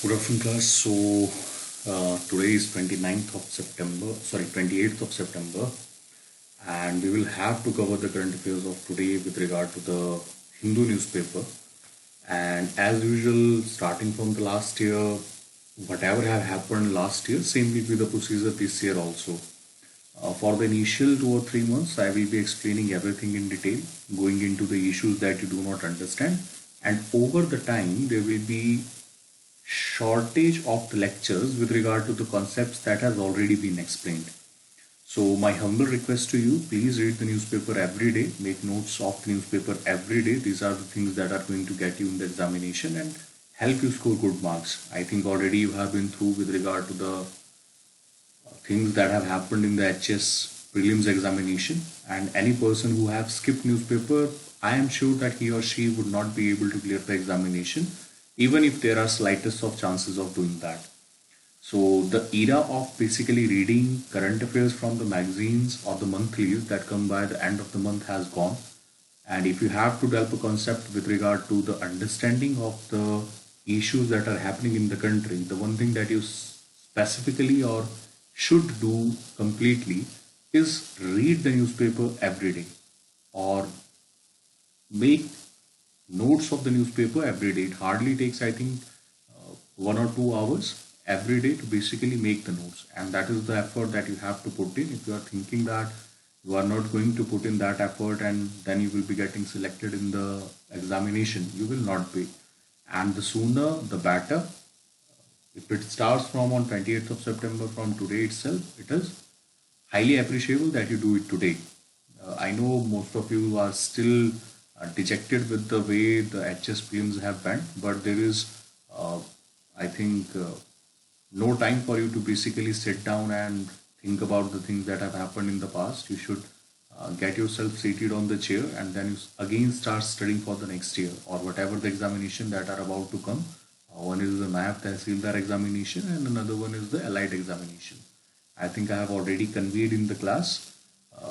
Good afternoon, class. Today is 29th of September, sorry, 28th of September, and we will have to cover the current affairs of today with regard to the Hindu newspaper. And as usual, starting from the last year, whatever have happened last year, same will be the procedure this year also. For the initial 2 or 3 months, I will be explaining everything in detail, going into the issues that you do not understand, and over the time, there will be shortage of the lectures with regard to the concepts that has already been explained. So my humble request to you, please read the newspaper every day, make notes of the newspaper every day. These are the things that are going to get you in the examination and help you score good marks. I think already you have been through with regard to the things that have happened in the HS prelims examination, and any person who have skipped newspaper, I am sure that he or she would not be able to clear the examination even if there are slightest of chances of doing that. So the era of basically reading current affairs from the magazines or the monthlies that come by the end of the month has gone. And if you have to develop a concept with regard to the understanding of the issues that are happening in the country, the one thing that you specifically or should do completely is read the newspaper every day or make notes of the newspaper every day. It hardly takes, I think, 1 or 2 hours every day to basically make the notes, and that is the effort that you have to put in. If you are thinking that you are not going to put in that effort and then you will be getting selected in the examination, you will not be. And the sooner the better. If it starts from on 28th of September, from today itself, it is highly appreciable that you do it today. I know most of you are still dejected with the way the HS prelims have went, but there is, I think, no time for you to basically sit down and think about the things that have happened in the past. You should get yourself seated on the chair and then you again start studying for the next year or whatever the examination that are about to come. One is the Nayab Tehsildar examination and another one is the Allied examination. I think I have already conveyed in the class.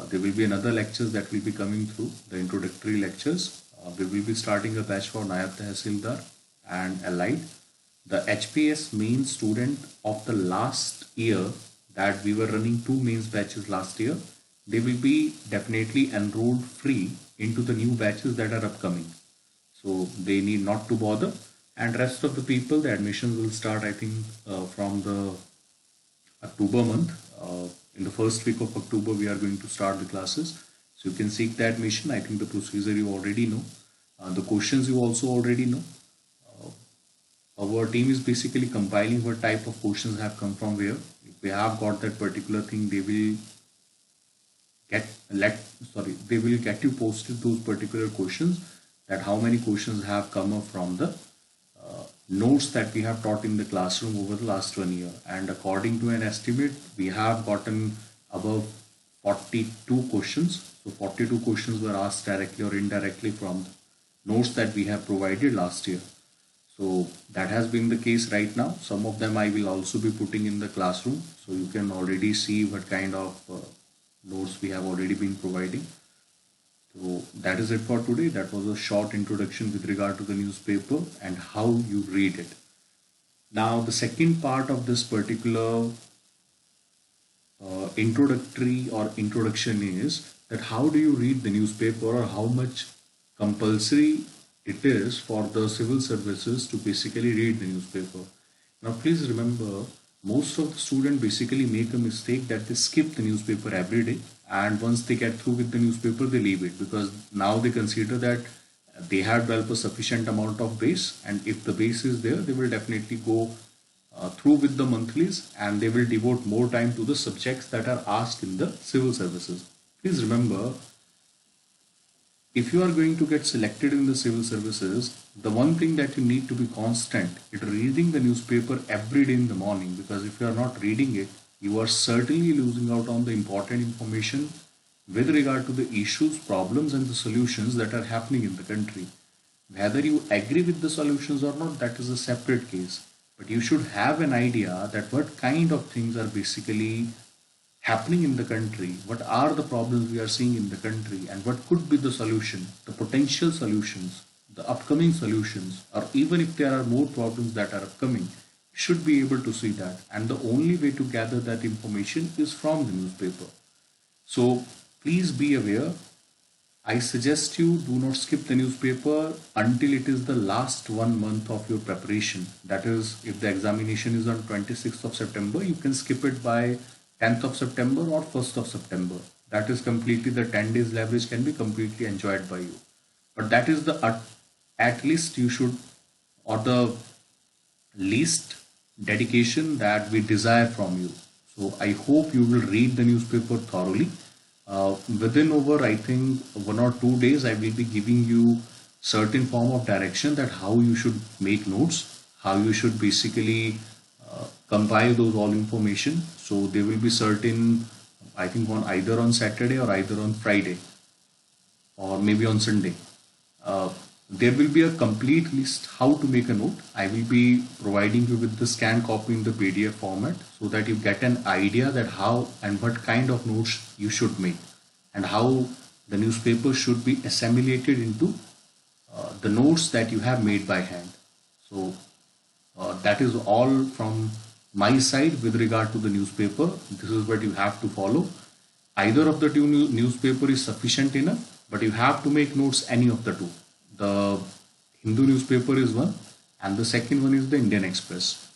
There will be another lectures that will be coming through, the introductory lectures. We will be starting a batch for Nayab Tehsildar and Allied. The HPS main student of the last year, that we were running 2 mains batches last year, they will be definitely enrolled free into the new batches that are upcoming. So they need not to bother. And rest of the people, the admissions will start, I think, from the October month. In the first week of October, we are going to start the classes. So you can seek the admission. I think the procedure you already know. The questions you also already know. Our team is basically compiling what type of questions have come from where. If they have got that particular thing, they will they will get you posted those particular questions, that how many questions have come up from the notes that we have taught in the classroom over the last 1 year. And according to an estimate, we have gotten above 42 questions. So 42 questions were asked directly or indirectly from the notes that we have provided last year. So that has been the case right now. Some of them I will also be putting in the classroom. So you can already see what kind of notes we have already been providing. So that is it for today. That was a short introduction with regard to the newspaper and how you read it. Now the second part of this particular introductory or introduction is that how do you read the newspaper, or how much compulsory it is for the civil services to basically read the newspaper. Now please remember, most of the students basically make a mistake that they skip the newspaper every day, and once they get through with the newspaper they leave it, because now they consider that they have developed a sufficient amount of base, and if the base is there, they will definitely go through with the monthlies and they will devote more time to the subjects that are asked in the civil services. Please remember, if you are going to get selected in the civil services, the one thing that you need to be constant is reading the newspaper every day in the morning, because if you are not reading it, you are certainly losing out on the important information with regard to the issues, problems and the solutions that are happening in the country. Whether you agree with the solutions or not, that is a separate case. But you should have an idea that what kind of things are basically happening in the country, what are the problems we are seeing in the country, and what could be the solution, the potential solutions, the upcoming solutions, or even if there are more problems that are upcoming, should be able to see that, and the only way to gather that information is from the newspaper. So please be aware. I suggest you do not skip the newspaper until it is the last 1 month of your preparation. That is, if the examination is on 26th of September, you can skip it by 10th of September or 1st of September. That is completely, the 10 days leverage can be completely enjoyed by you. But that is the at least you should, or the least dedication that we desire from you. So I hope you will read the newspaper thoroughly. Within over, I think, 1 or 2 days, I will be giving you certain form of direction that how you should make notes, how you should basically compile those all information. So there will be certain, I think, on either on Saturday or either on Friday or maybe on Sunday. There will be a complete list how to make a note. I will be providing you with the scanned copy in the PDF format so that you get an idea that how and what kind of notes you should make and how the newspaper should be assimilated into the notes that you have made by hand. So that is all from my side with regard to the newspaper. This is what you have to follow. Either of the two newspaper is sufficient enough, but you have to make notes any of the two. The Hindu newspaper is one and the second one is the Indian Express.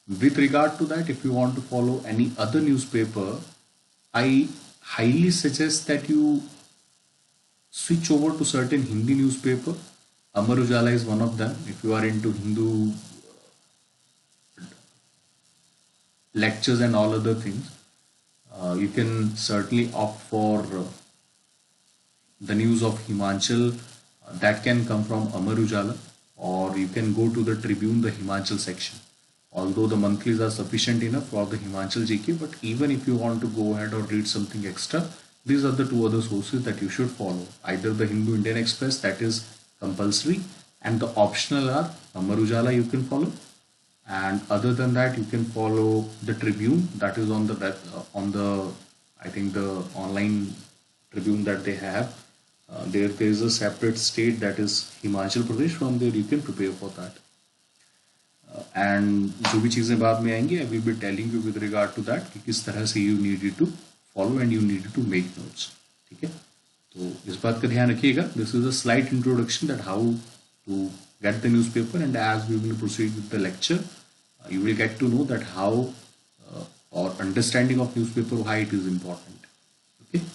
With regard to that, if you want to follow any other newspaper, I highly suggest that you switch over to certain Hindi newspaper. Amar Ujala is one of them. If you are into Hindu lectures and all other things, you can certainly opt for the news of Himachal. That can come from Amar Ujala, or you can go to the Tribune, the Himachal section. Although the monthlies are sufficient enough for the Himachal GK, but even if you want to go ahead or read something extra, these are the two other sources that you should follow. Either the Hindu Indian Express, that is compulsory, and the optional are Amar Ujala you can follow, and other than that you can follow the Tribune, that is on the web, on the, I think, the online Tribune that they have. There is a separate state that is Himachal Pradesh. From there you can prepare for that. And जो भी चीज़ें बाद में आएंगी, I will be telling you with regard to that कि किस तरह से you needed to follow and you needed to make notes. ठीक है, तो इस बात का ध्यान रखिएगा. This is a slight introduction that how to get the newspaper, and as we will proceed with the lecture, you will get to know that how or understanding of newspaper, why it is important. Okay.